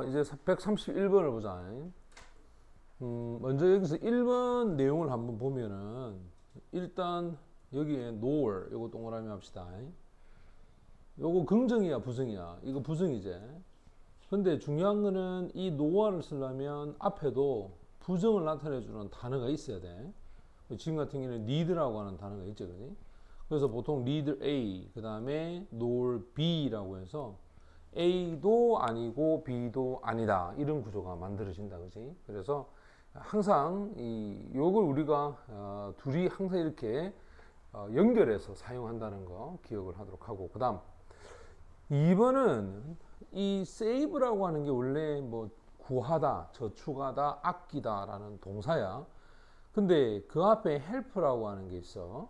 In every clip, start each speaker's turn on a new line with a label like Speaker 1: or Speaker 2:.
Speaker 1: 이제 131번을 보자. 먼저 여기서 1번 내용을 한번 보면은 일단 여기에 nor 요거 동그라미 합시다. 요거 긍정이야 부정이야? 이거 부정이지. 근데 중요한 거는 이 nor를 쓰려면 앞에도 부정을 나타내주는 단어가 있어야 돼. 지금 같은 경우는 need라고 하는 단어가 있죠, 그지? 그래서 보통 neither A 그 다음에 nor B라고 해서 A도 아니고 B도 아니다 이런 구조가 만들어진다, 그지? 그래서 항상 요걸 우리가 둘이 항상 이렇게 연결해서 사용한다는 거 기억을 하도록 하고, 그 다음 2번은 이 save라고 하는 게 원래 뭐 구하다, 저축하다, 아끼다 라는 동사야. 근데 그 앞에 help라고 하는 게 있어.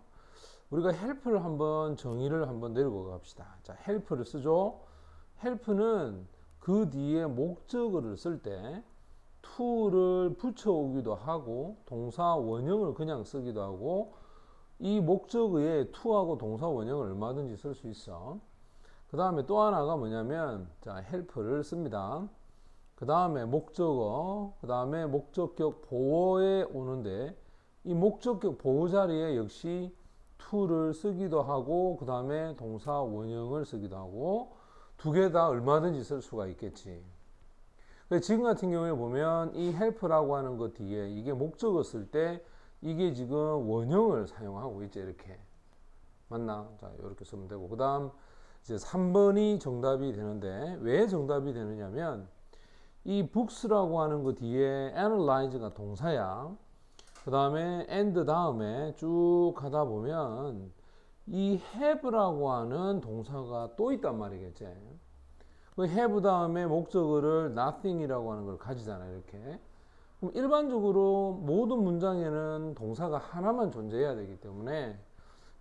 Speaker 1: 우리가 help를 한번 정의를 한번 내리고 갑시다. 자, help를 쓰죠. help는 그 뒤에 목적어를 쓸 때 to를 붙여오기도 하고 동사 원형을 그냥 쓰기도 하고 이 목적어에 to하고 동사 원형을 얼마든지 쓸 수 있어. 그 다음에 또 하나가 뭐냐면 자, help를 씁니다. 그 다음에 목적어, 그 다음에 목적격 보어에 오는데 이 목적격 보어 자리에 역시 to를 쓰기도 하고 그 다음에 동사 원형을 쓰기도 하고 두 개 다 얼마든지 쓸 수가 있겠지. 지금 같은 경우에 보면 이 help라고 하는 것 뒤에 이게 목적어 쓸 때 이게 지금 원형을 사용하고 있지, 이렇게. 맞나? 자, 이렇게 쓰면 되고. 그 다음 이제 3번이 정답이 되는데 왜 정답이 되느냐면 이 books라고 하는 것 뒤에 analyze가 동사야. 그 다음에 and 다음에 쭉 가다 보면 이 have라고 하는 동사가 또 있단 말이겠지. 그 have 다음에 목적어를 nothing이라고 하는 걸 가지잖아요, 이렇게. 그럼 일반적으로 모든 문장에는 동사가 하나만 존재해야 되기 때문에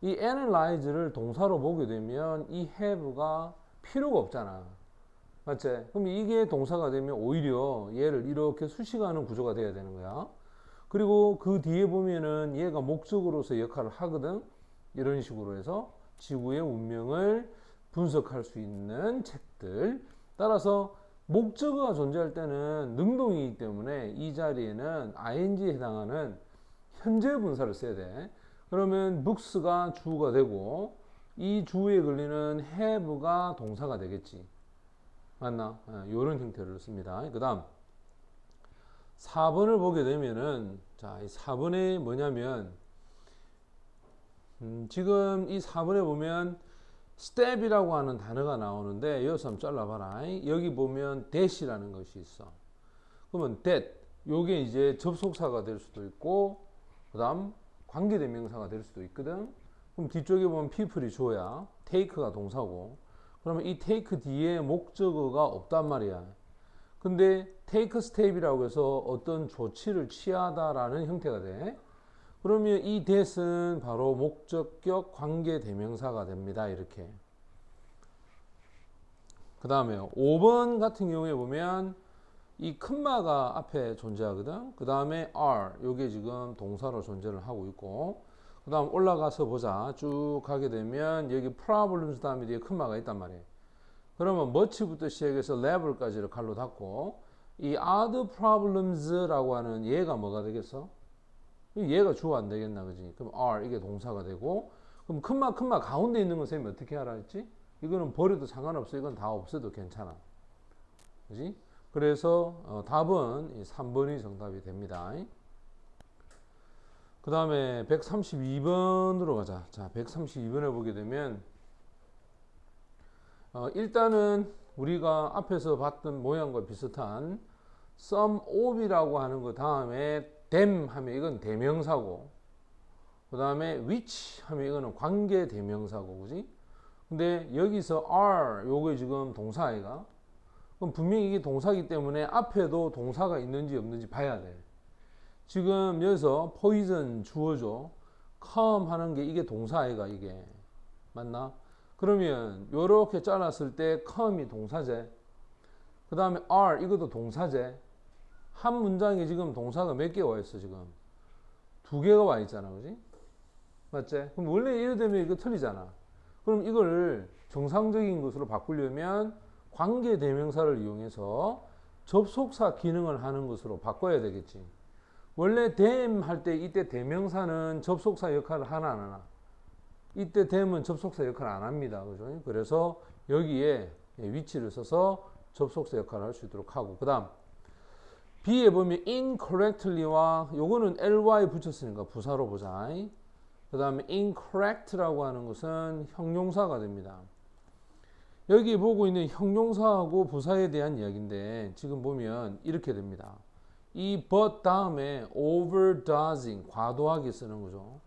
Speaker 1: 이 analyze를 동사로 보게 되면 이 have가 필요가 없잖아. 맞지? 그럼 이게 동사가 되면 오히려 얘를 이렇게 수식하는 구조가 돼야 되는 거야. 그리고 그 뒤에 보면은 얘가 목적으로서 역할을 하거든. 이런 식으로 해서 지구의 운명을 분석할 수 있는 책들. 따라서 목적어가 존재할 때는 능동이기 때문에 이 자리에는 ing에 해당하는 현재 분사를 써야 돼. 그러면 books가 주어가 되고 이 주어에 걸리는 have가 동사가 되겠지. 맞나? 이런 형태를 씁니다. 그 다음 4번을 보게 되면은 자, 이 4번에 뭐냐면 지금 이 4번에 보면 step이라고 하는 단어가 나오는데 여기서 한번 잘라봐라. 여기 보면 that이라는 것이 있어. 그러면 that 요게 이제 접속사가 될 수도 있고 그 다음 관계대명사가 될 수도 있거든. 그럼 뒤쪽에 보면 people이 주어야 take가 동사고 그러면 이 take 뒤에 목적어가 없단 말이야. 근데 take step이라고 해서 어떤 조치를 취하다라는 형태가 돼. 그러면 이 that은 바로 목적격 관계대명사가 됩니다. 이렇게. 그 다음에 5번 같은 경우에 보면 이 컴마가 앞에 존재하거든. 그 다음에 are 요게 지금 동사로 존재를 하고 있고 그 다음 올라가서 보자. 쭉 가게 되면 여기 problems 다음에 뒤에 컴마가 있단 말이에요. 그러면 much부터 시작해서 level까지를 갈로 닫고 이 other problems라고 하는 얘가 뭐가 되겠어? 얘가 주어 안 되겠나, 그지? 그럼 are 이게 동사가 되고 그럼 컴마 가운데 있는 건 쌤이 어떻게 알아 했지? 이거는 버려도 상관없어. 이건 다 없어도 괜찮아. 그지? 그래서 답은 3번이 정답이 됩니다. 그 다음에 132번으로 가자. 자, 132번에 보게 되면 일단은 우리가 앞에서 봤던 모양과 비슷한 some of이라고 하는 거 다음에 them 하면 이건 대명사고 그 다음에 which 하면 이거는 관계 대명사고 그지? 근데 여기서 are 요게 지금 동사 아이가? 그럼 분명히 이게 동사이기 때문에 앞에도 동사가 있는지 없는지 봐야 돼. 지금 여기서 poison 주어줘. come 하는 게 이게 동사 아이가 이게. 맞나? 그러면 요렇게 잘랐을 때 come이 동사제. 그 다음에 are 이것도 동사제. 한 문장에 지금 동사가 몇 개가 와 있어 지금? 2개가 와 있잖아. 그지? 맞지? 그럼 원래 이래 되면 이거 틀리잖아. 그럼 이걸 정상적인 것으로 바꾸려면 관계 대명사를 이용해서 접속사 기능을 하는 것으로 바꿔야 되겠지. 원래 them 할 때 이때 대명사는 접속사 역할을 하나 안 하나? 이때 them은 접속사 역할을 안 합니다. 그죠? 그래서 여기에 위치를 써서 접속사 역할을 할 수 있도록 하고, 그 다음 B에 보면 incorrectly와 요거는 ly 붙였으니까 부사로 보자. 그 다음에 incorrect라고 하는 것은 형용사가 됩니다. 여기 보고 있는 형용사하고 부사에 대한 이야기인데 지금 보면 이렇게 됩니다. 이 but 다음에 overdosing 과도하게 쓰는 거죠.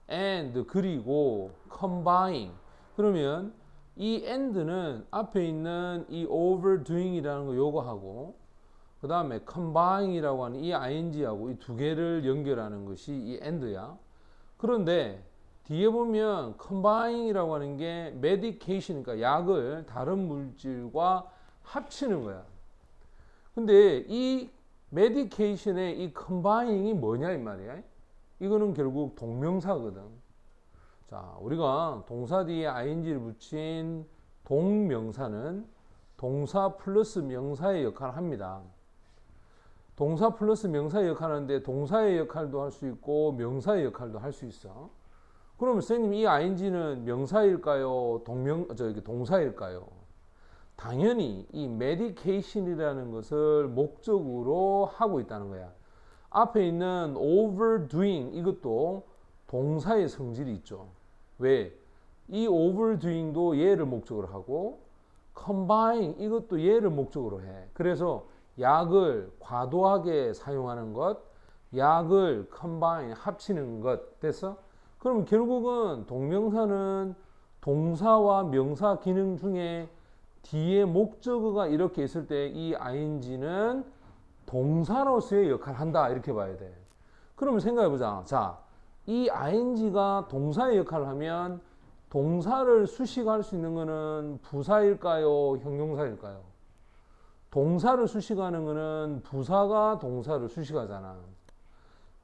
Speaker 1: and 그리고 combine 그러면 이 and는 앞에 있는 이 overdoing이라는 거 요거하고 그 다음에 combine이라고 하는 이 ing하고 이 두 개를 연결하는 것이 이 and야. 그런데 뒤에 보면 combine이라고 하는 게 medication, 그러니까 약을 다른 물질과 합치는 거야. 근데 이 medication의 이 combining이 뭐냐 이 말이야. 이거는 결국 동명사거든. 자, 우리가 동사 뒤에 ing를 붙인 동명사는 동사 플러스 명사의 역할을 합니다. 동사 플러스 명사의 역할을 하는데 동사의 역할도 할 수 있고 명사의 역할도 할 수 있어. 그러면 선생님 이 ing는 명사일까요? 동사일까요? 당연히 이 medication이라는 것을 목적으로 하고 있다는 거야. 앞에 있는 overdoing 이것도 동사의 성질이 있죠. 왜? 이 overdoing도 얘를 목적으로 하고 combine 이것도 얘를 목적으로 해. 그래서 약을 과도하게 사용하는 것, 약을 combine 합치는 것 됐어? 그럼 결국은 동명사는 동사와 명사 기능 중에 뒤에 목적어가 이렇게 있을 때 이 ing는 동사로서의 역할을 한다 이렇게 봐야 돼. 그러면 생각해 보자. 자, 이 ing가 동사의 역할을 하면 동사를 수식할 수 있는 거는 부사일까요? 형용사일까요? 동사를 수식하는 거는 부사가 동사를 수식하잖아.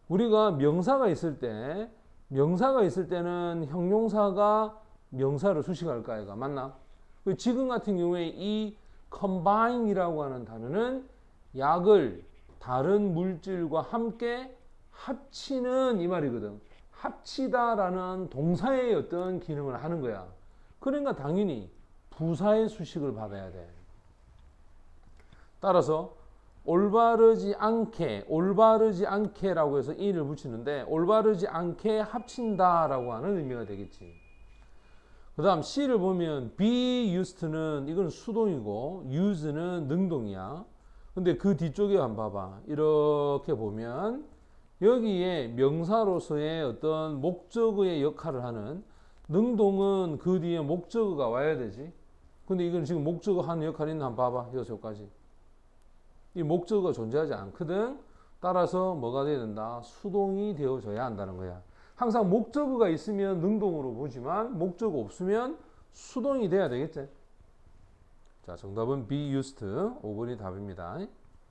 Speaker 1: 우리가 명사가 있을 때는 형용사가 명사를 수식할까요? 맞나? 지금 같은 경우에 이 combine이라고 하는 단어는 약을 다른 물질과 함께 합치는 이 말이거든. 합치다라는 동사의 어떤 기능을 하는 거야. 그러니까 당연히 부사의 수식을 받아야 돼. 따라서 올바르지 않게라고 해서 in을 붙이는데 올바르지 않게 합친다라고 하는 의미가 되겠지. 그 다음 C를 보면 be used는 이건 수동이고 use는 능동이야. 근데 그 뒤쪽에 한번 봐봐. 이렇게 보면 여기에 명사로서의 어떤 목적어의 역할을 하는 능동은 그 뒤에 목적어가 와야 되지. 근데 이건 지금 목적어 하는 역할이 있나 한번 봐봐. 여기까지. 이 목적어가 존재하지 않거든. 따라서 뭐가 돼야 된다? 수동이 되어져야 한다는 거야. 항상 목적어가 있으면 능동으로 보지만 목적어 없으면 수동이 돼야 되겠지. 자, 정답은 be used. 5번이 답입니다.